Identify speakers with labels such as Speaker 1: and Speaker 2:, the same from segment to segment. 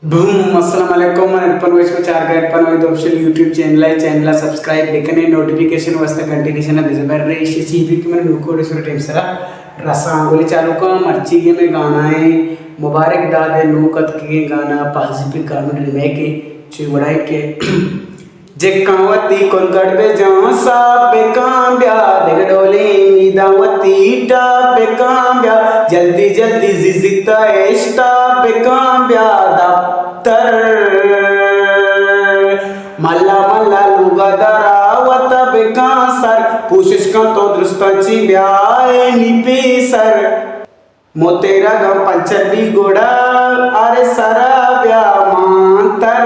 Speaker 1: Boom अस्सलाम वालेकुम अपन वैसे चार का अपन वही ऑफिशियल यूट्यूब चैनल सब्सक्राइब बेकने नोटिफिकेशन वस्ता कंटिन्यूशन दिसबर रे सीबी की मैंने नुकोड सुर टाइम सरा रसांगोली चालू का मर्ची के में गाना है मुबारक दादे नूकत के गाना पासिफिक कार्बन रीमेक चिवड़ाई के जेकावती कोलगढ़ बे जहाँ साबे कांब्या देगडोले मीदावती टाबे कांब्या जल्दी जल्दी जिजिता एस्टा बे कांब्या दफ्तर मल्ला मल्ला लुगा दरावत बे कांसर पुशिश का तो दृष्टाची ब्याए निपेसर मोतेरा ग पंचबी गोड़ा अरे सरा ब्या मांतर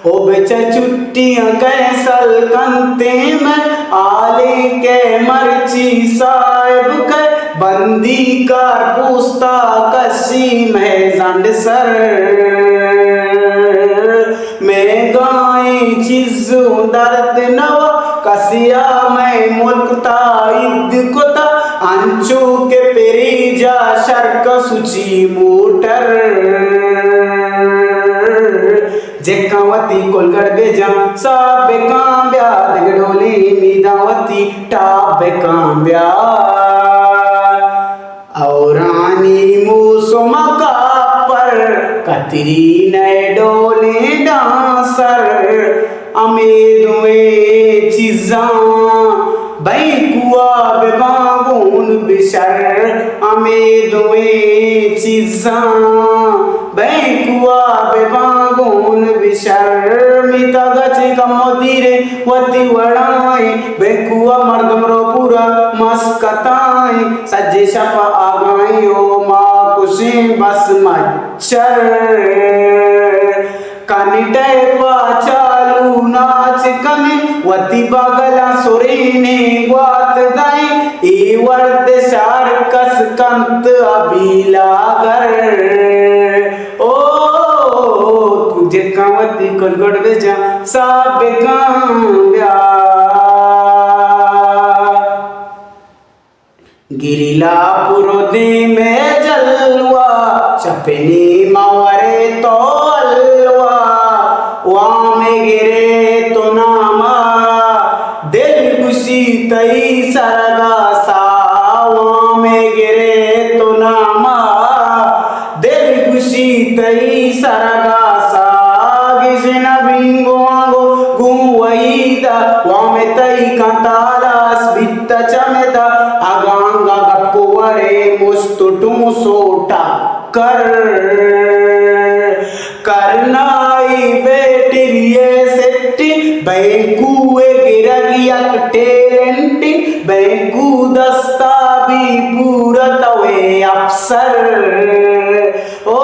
Speaker 1: ओ बेचा चुट्टियां कैसल कंते में आले के मर्ची साहिब के बंदी कार पूछता कसी में जंड सर मैं गाय चीजों दर्द नवा कसिया में मुल्कता इद कोता अंचू के पेरीजा शर्क सुची मोटर जेकावती कोलगढ़ बेजा साबे कांब्या देगडोली मीदावती टाबे कांब्या औरानी मूसुमा का पर कतरी नए डोले डांसर अमेदुए चीज़ां बैकुआ बेबागुन बिशर अमेदुए चीज़ां बैकुआ बेबागुन बिशर मिता गचे कमोदीरे वती वड़ाए बैकुआ मर्दमरो पूरा मस्कताए सज्जे शपा आगाई ओ माँ कुशे बस मच्छर कनिटे पाचालू नाच कने वती बागला सुरीने ग्वात दाई ए वर्द शार कस कंत अबीलागर ओ तुझे कावती कोलगढ़ बेजा साबे कांब्या गिरिला पुरोदे में जलवा चपने मावरे तो अलवा वामे गिरे तो नामा दिल खुशी तई सरगा सा वामे गिरे तो नामा दिल खुशी तई सरगा सा गिजना बिंगो आगो गुवईदा वामे तई कंतालास बित्ता चमेदा आगांगा गप्पुवरे मुस्तुटू सोटा कर करनाई बेटिरिये सेट्टी बैंकुए गिरगिया टेलेंटी बैंकू दस्ता भी पूरा तवे अफसर ओ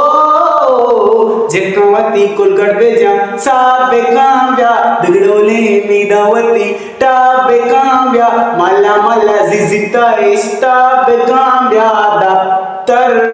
Speaker 1: जेकावती कोलगढ़ बेजा साबे कांब्या देगडोले मीदावती टाबे कांब्या मल्ला मल्ला जिजिता इस्ता बे कांब्या दफ्तर।